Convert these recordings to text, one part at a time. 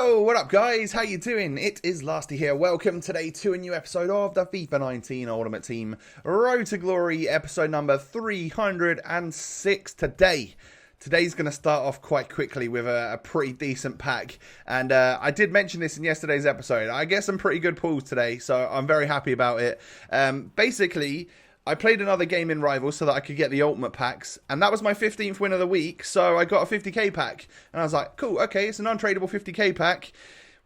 Yo, what up guys? How you doing? It is Lasty here. Welcome today to a new episode of the FIFA 19 Ultimate Team Road to Glory, episode number 306 today. Today's going to start off quite quickly with a pretty decent pack. And I did mention this in yesterday's episode. I get some pretty good pulls today, so I'm very happy about it. Basically, I played another game in Rivals so that I could get the ultimate packs, and that was my 15th win of the week, so I got a 50k pack, and I was like, cool, okay, it's an untradeable 50k pack.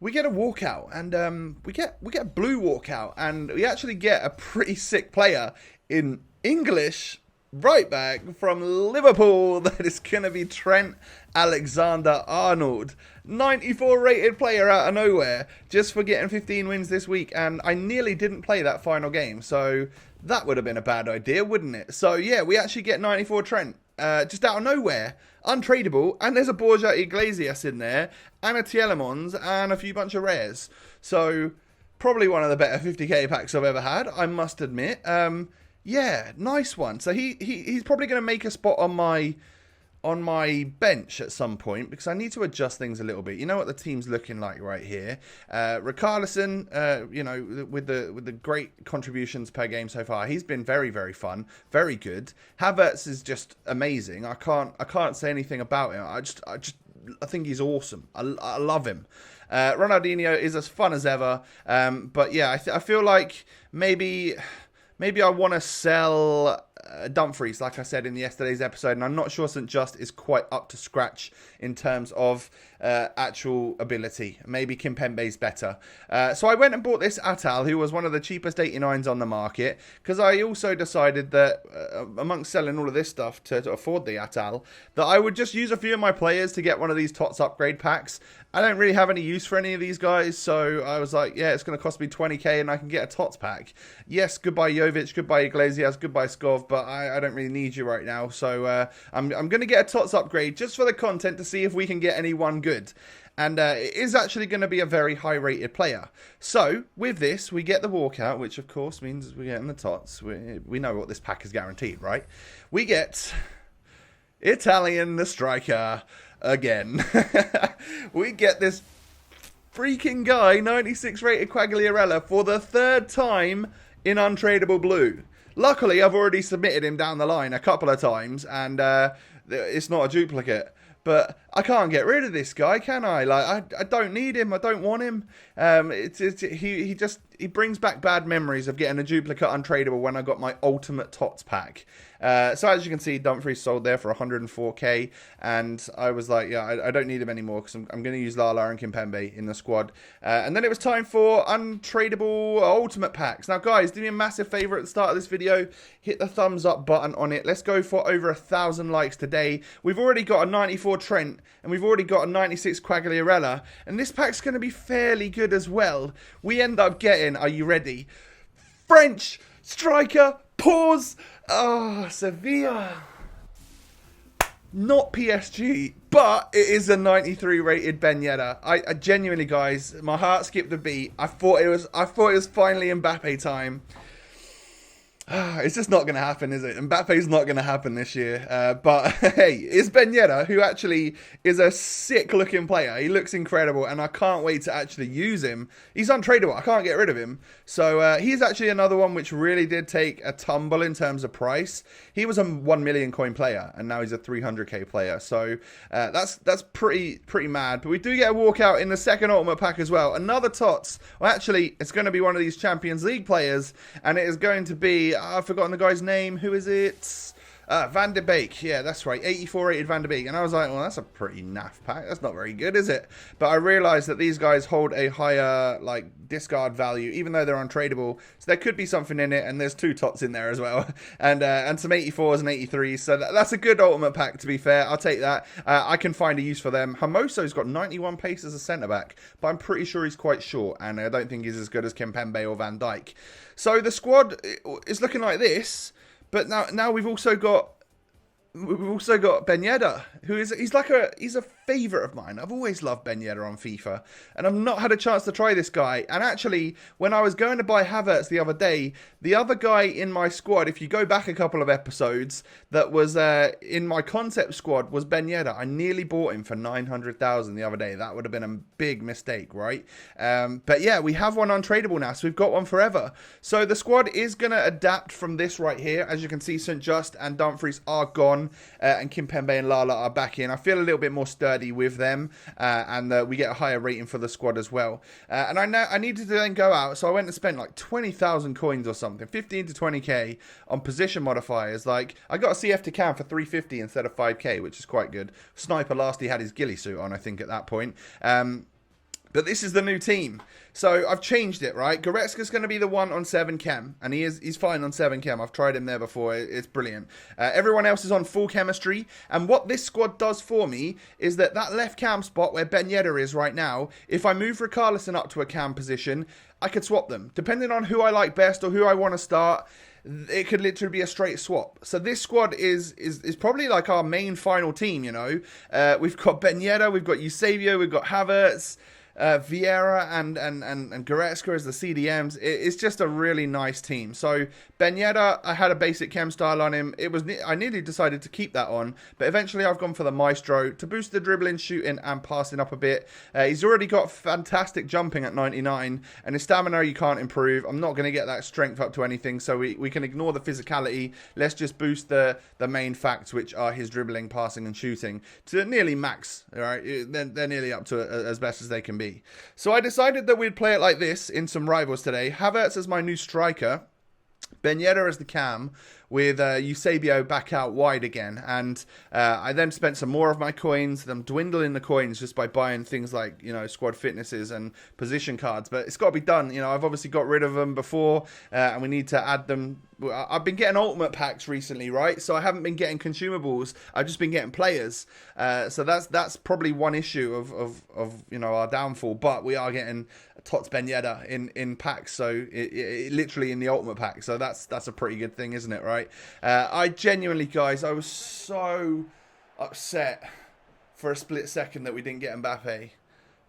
We get a walkout, and we get a blue walkout, and we actually get a pretty sick player in English right back from Liverpool. That is going to be Trent Alexander-Arnold. 94 rated player out of nowhere, just for getting 15 wins this week, and I nearly didn't play that final game, so that would have been a bad idea, wouldn't it? So yeah, we actually get 94 Trent, just out of nowhere, untradeable, and there's a Borja Iglesias in there, and a Tielemans, and a few bunch of rares. So probably one of the better 50k packs I've ever had, I must admit. Yeah, nice one. So he's probably going to make a spot on my bench at some point, because I need to adjust things a little bit. You know what the team's looking like right here. Richarlison, you know, with the great contributions per game so far, he's been very, very fun, very good. Havertz is just amazing. I can't say anything about him. I think he's awesome. I love him. Ronaldinho is as fun as ever. But yeah, I feel like maybe I want to sell Dumfries, like I said in yesterday's episode, and I'm not sure St. Just is quite up to scratch in terms of actual ability. Maybe Kimpembe's better. So I went and bought this Atal, who was one of the cheapest 89s on the market, because I also decided that amongst selling all of this stuff to afford the Atal, that I would just use a few of my players to get one of these TOTS upgrade packs. I don't really have any use for any of these guys, so I was like, yeah, it's going to cost me 20k and I can get a TOTS pack. Yes, goodbye Jovic, goodbye Iglesias, goodbye Skov, but I don't really need you right now, so I'm going to get a TOTS upgrade just for the content to see if we can get anyone good. And it is actually going to be a very high rated player. So with this, we get the walkout, which of course means we're getting the TOTS. We know what this pack is guaranteed, right? We get Italian the striker again. We get this freaking guy, 96 rated Quagliarella, for the third time in untradeable blue. Luckily, I've already submitted him down the line a couple of times, and it's not a duplicate. But I can't get rid of this guy, can I? Like, I don't need him. I don't want him. He brings back bad memories of getting a duplicate untradeable when I got my ultimate TOTS pack. So as you can see, Dumfries sold there for 104k, and I was like, yeah, I don't need him anymore, because I'm going to use Lala and Kimpembe in the squad. And then it was time for untradeable ultimate packs. Now guys, do me a massive favour at the start of this video, hit the thumbs up button on it. Let's go for over 1,000 likes today. We've already got a 94 Trent, and we've already got a 96 Quagliarella, and this pack's going to be fairly good as well. We end up getting, are you ready? French striker, pause. Sevilla. Not PSG, but it is a 93 rated Ben Yedder. I genuinely, guys, my heart skipped a beat. I thought it was finally Mbappe time. It's just not going to happen, is it? Mbappe's not going to happen this year. But hey, it's Ben Yedder, who actually is a sick-looking player. He looks incredible, and I can't wait to actually use him. He's untradeable. I can't get rid of him. So he's actually another one which really did take a tumble in terms of price. He was a 1 million coin player, and now he's a 300k player. So that's pretty mad. But we do get a walkout in the second ultimate pack as well. Another TOTS. Well, actually, it's going to be one of these Champions League players, and it is going to be... I've forgotten the guy's name. Who is it? Van de Beek. Yeah, that's right. 84 rated Van de Beek. And I was like, well, that's a pretty naff pack. That's not very good, is it? But I realized that these guys hold a higher, like, discard value, even though they're untradeable. So there could be something in it, and there's 2 TOTS in there as well. And some 84s and 83s. So that's a good ultimate pack, to be fair. I'll take that. I can find a use for them. Hermoso's got 91 pace as a centre-back, but I'm pretty sure he's quite short, and I don't think he's as good as Kimpembe or Van Dijk. So the squad is looking like this, but now we've also got Ben Yedder, who is he's a favourite of mine. I've always loved Ben Yedder on FIFA, and I've not had a chance to try this guy. And actually, when I was going to buy Havertz the other day, the other guy in my squad, if you go back a couple of episodes, that was in my concept squad was Ben Yedder. I nearly bought him for 900,000 the other day. That would have been a big mistake, right? But yeah, we have one untradeable now, so we've got one forever. So the squad is going to adapt from this right here. As you can see, St. Just and Dumfries are gone, and Kimpembe and Lala are back in. I feel a little bit more sturdy with them, and we get a higher rating for the squad as well. And I needed to then go out, so I went and spent like 20,000 coins or something, 15 to 20k on position modifiers. Like, I got a CF to cam for 350 instead of 5k, which is quite good. Sniper last, he had his ghillie suit on, I think, at that point. But this is the new team. So I've changed it, right? Goretzka's going to be the one on 7 chem, and he's fine on 7 chem. I've tried him there before. It's brilliant. Everyone else is on full chemistry, and what this squad does for me is that left cam spot where Ben Yedder is right now, if I move Richarlison up to a cam position, I could swap them. Depending on who I like best or who I want to start, it could literally be a straight swap. So this squad is probably like our main final team, you know. We've got Ben Yedder, we've got Eusebio, we've got Havertz, Vieira and Goretzka as the CDMs. It's just a really nice team. So Ben Yedder, I had a basic chem style on him. I nearly decided to keep that on, but eventually I've gone for the Maestro to boost the dribbling, shooting and passing up a bit. He's already got fantastic jumping at 99, and his stamina you can't improve. I'm not going to get that strength up to anything, so we can ignore the physicality. Let's just boost the main facts, which are his dribbling, passing and shooting, to nearly max. All right, they're nearly up to as best as they can be. So I decided that we'd play it like this in some rivals today. Havertz as my new striker, Ben Yedder as the cam, with Eusebio back out wide again. And I then spent some more of my coins. I'm dwindling the coins just by buying things like, you know, squad fitnesses and position cards. But it's got to be done. You know, I've obviously got rid of them before, and we need to add them. I've been getting ultimate packs recently, right? So I haven't been getting consumables. I've just been getting players. So that's probably one issue of you know, our downfall. But we are getting Tots Ben Yedder in packs, so it literally in the ultimate pack. So that's a pretty good thing, isn't it, right? I genuinely, guys, I was so upset for a split second that we didn't get Mbappe.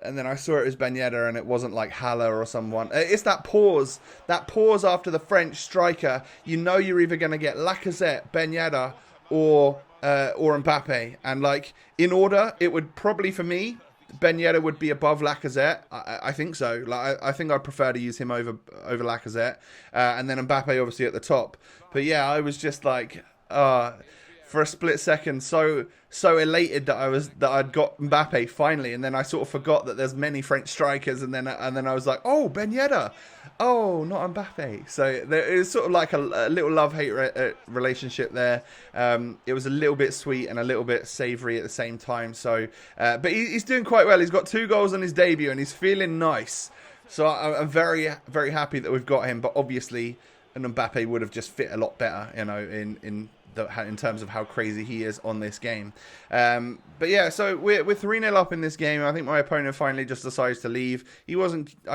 And then I saw it was Ben Yedder, and it wasn't like Haller or someone. It's that pause after the French striker. You know you're either going to get Lacazette, Ben Yedder, or Mbappe. And like, in order, it would probably, for me, Ben Yedder would be above Lacazette. I think so. Like, I think I'd prefer to use him over Lacazette, and then Mbappe obviously at the top. But yeah, I was just like, for a split second, so elated that I'd got Mbappe finally, and then I sort of forgot that there's many French strikers, and then I was like, oh, Ben Yedder, oh, not Mbappe. So there is sort of like a little love-hate relationship there. It was a little bit sweet and a little bit savoury at the same time. So, but he's doing quite well. He's got 2 goals on his debut, and he's feeling nice. So I'm very, very happy that we've got him. But obviously, an Mbappe would have just fit a lot better, you know, in terms of how crazy he is on this game. But yeah, so we're 3-0 up in this game. I think my opponent finally just decides to leave. I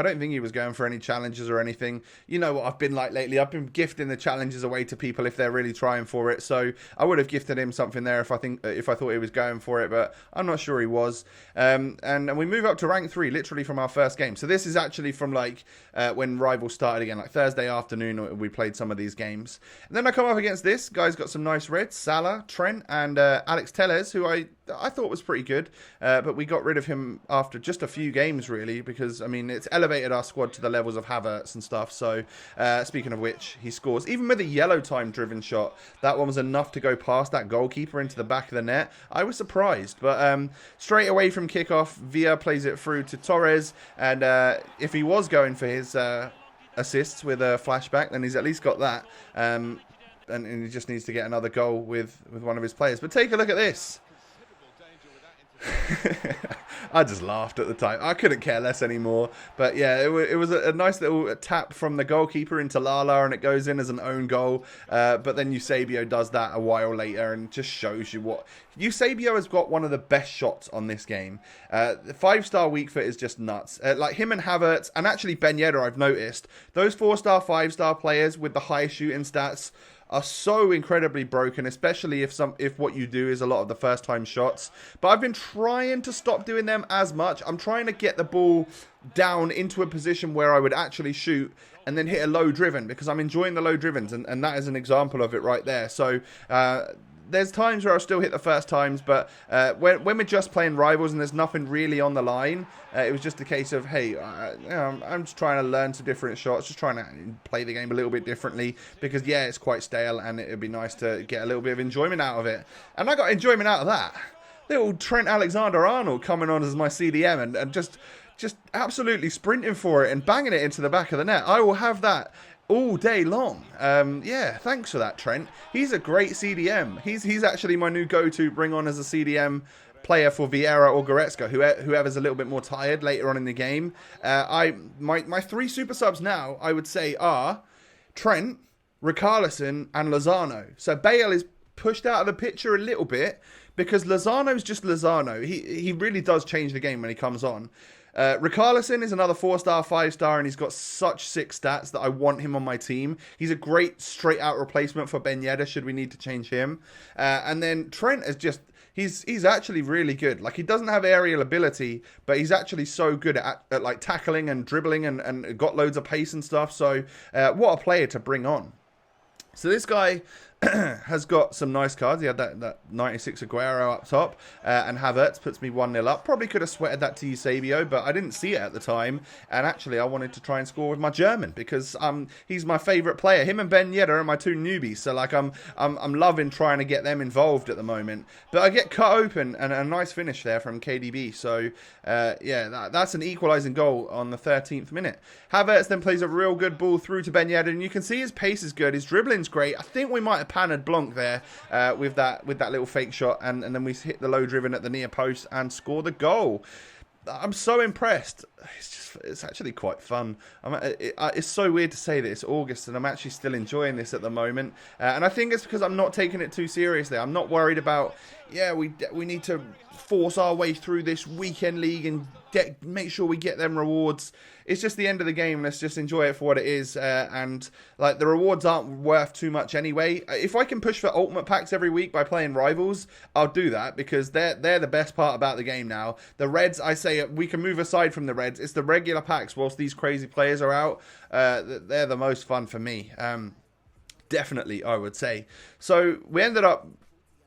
don't think he was going for any challenges or anything. You know what I've been like lately. I've been gifting the challenges away to people if they're really trying for it. So I would have gifted him something there if I thought he was going for it, but I'm not sure he was. And we move up to rank 3 literally from our first game. So this is actually from like when Rivals started again, like Thursday afternoon we played some of these games. And then I come up against this. Guy's got some nice reds, Salah, Trent, and Alex Telles, who I thought was pretty good, but we got rid of him after just a few games, really, because, I mean, it's elevated our squad to the levels of Havertz and stuff. So, speaking of which, he scores. Even with a yellow time-driven shot, that one was enough to go past that goalkeeper into the back of the net. I was surprised, but straight away from kickoff, Villa plays it through to Torres, and if he was going for his assists with a flashback, then he's at least got that. And he just needs to get another goal with one of his players. But take a look at this. I just laughed at the time. I couldn't care less anymore. But yeah, it was a nice little tap from the goalkeeper into Lala, and it goes in as an own goal. But then Eusebio does that a while later, and just shows you what... Eusebio has got one of the best shots on this game. The 5-star weak foot is just nuts. Like him and Havertz, and actually Ben Yedder, I've noticed. Those 4-star, 5-star players with the highest shooting stats are so incredibly broken, especially if what you do is a lot of the first time shots. But I've been trying to stop doing them as much. I'm trying to get the ball down into a position where I would actually shoot and then hit a low driven, because I'm enjoying the low drivens, and that is an example of it right there. So there's times where I'll still hit the first times, but when we're just playing rivals and there's nothing really on the line, it was just a case of, hey, I'm just trying to learn some different shots, just trying to play the game a little bit differently, because, yeah, it's quite stale, and it would be nice to get a little bit of enjoyment out of it. And I got enjoyment out of that. Little Trent Alexander-Arnold coming on as my CDM and just absolutely sprinting for it and banging it into the back of the net. I will have that all day long. Yeah, thanks for that, Trent. He's a great CDM. He's actually my new go-to bring on as a CDM player for Vieira or Goretzka, whoever's a little bit more tired later on in the game. My 3 super subs now, I would say, are Trent, Richarlison, and Lozano. So Bale is pushed out of the picture a little bit because Lozano's just Lozano. He really does change the game when he comes on. Richarlison is another 4-star, 5-star, and he's got such sick stats that I want him on my team. He's a great straight-out replacement for Ben Yedder should we need to change him. And then Trent is just... He's actually really good. Like, he doesn't have aerial ability, but he's actually so good at like tackling and dribbling and got loads of pace and stuff. So what a player to bring on. So this guy has got some nice cards. He had that 96 Aguero up top, and Havertz puts me 1-0 up. Probably could have sweated that to Eusebio, but I didn't see it at the time. And actually, I wanted to try and score with my German because he's my favourite player. Him and Ben Yedder are my 2 newbies, so like I'm loving trying to get them involved at the moment. But I get cut open, and a nice finish there from KDB. So yeah, that's an equalising goal on the 13th minute. Havertz then plays a real good ball through to Ben Yedder, and you can see his pace is good. His dribbling's great. I think we might have panned Blanc there with that little fake shot, and then we hit the low driven at the near post and score the goal. I'm so impressed. It's actually quite fun. It's so weird to say that it's August and I'm actually still enjoying this at the moment. And I think it's because I'm not taking it too seriously. I'm not worried about, yeah, we need to force our way through this weekend league and make sure we get them rewards. It's just the end of the game. Let's just enjoy it for what it is. And like the rewards aren't worth too much anyway. If I can push for ultimate packs every week by playing rivals, I'll do that because they're the best part about the game now. The Reds, I say we can move aside from the Reds. It's the regular packs whilst these crazy players are out. They're the most fun for me. Definitely, I would say. So we ended up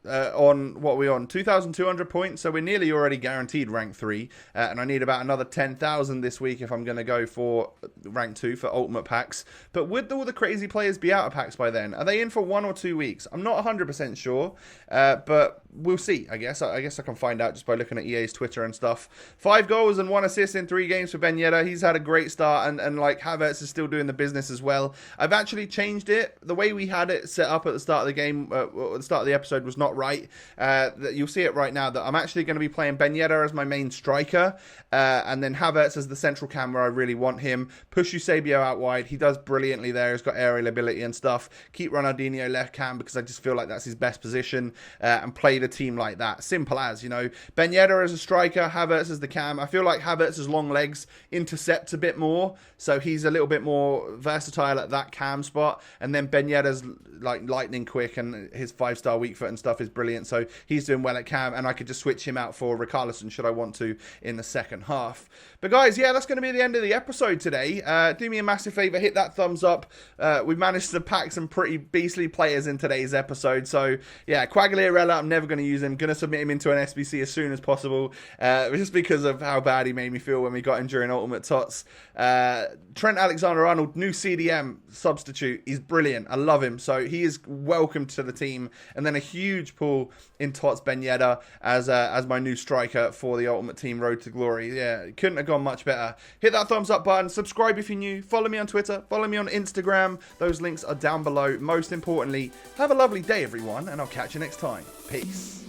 on what we're on 2,200 points, so we're nearly already guaranteed rank 3, and I need about another 10,000 this week if I'm going to go for rank 2 for ultimate packs. But would all the crazy players be out of packs by then? Are they in for 1 or 2 weeks? I'm not 100% sure, but we'll see. I guess I can find out just by looking at EA's Twitter and stuff. 5 goals and 1 assist in 3 games for Ben Yedder. He's had a great start, and like Havertz is still doing the business as well. I've actually changed it. The way we had it set up at the start of the game, at the start of the episode, was not right. You'll see it right now that I'm actually going to be playing Ben Yedder as my main striker, and then Havertz as the central cam where I really want him. Push Eusebio out wide. He does brilliantly there. He's got aerial ability and stuff. Keep Ronaldinho left cam because I just feel like that's his best position, and play the team like that. Simple as, you know. Ben Yedder as a striker, Havertz as the cam. I feel like Havertz's long legs intercept a bit more, so he's a little bit more versatile at that cam spot. And then Ben Yedder's like lightning quick, and his 5-star weak foot and stuff is brilliant. So he's doing well at cam, and I could just switch him out for Richarlison should I want to in the second half. But guys, yeah, that's going to be the end of the episode today. Do me a massive favour, hit that thumbs up. We've managed to pack some pretty beastly players in today's episode. So yeah, Quagliarella, I'm never going to use him. Going to submit him into an SBC as soon as possible, just because of how bad he made me feel when we got him during Ultimate Tots. Trent Alexander-Arnold, new CDM substitute. He's brilliant. I love him. So he is welcome to the team. And then a huge pull in Tots Ben Yedder as my new striker for the Ultimate Team Road to Glory. Yeah, couldn't have gone much better. Hit that thumbs up button. Subscribe if you're new. Follow me on Twitter. Follow me on Instagram. Those links are down below. Most importantly, have a lovely day, everyone, and I'll catch you next time. Peace.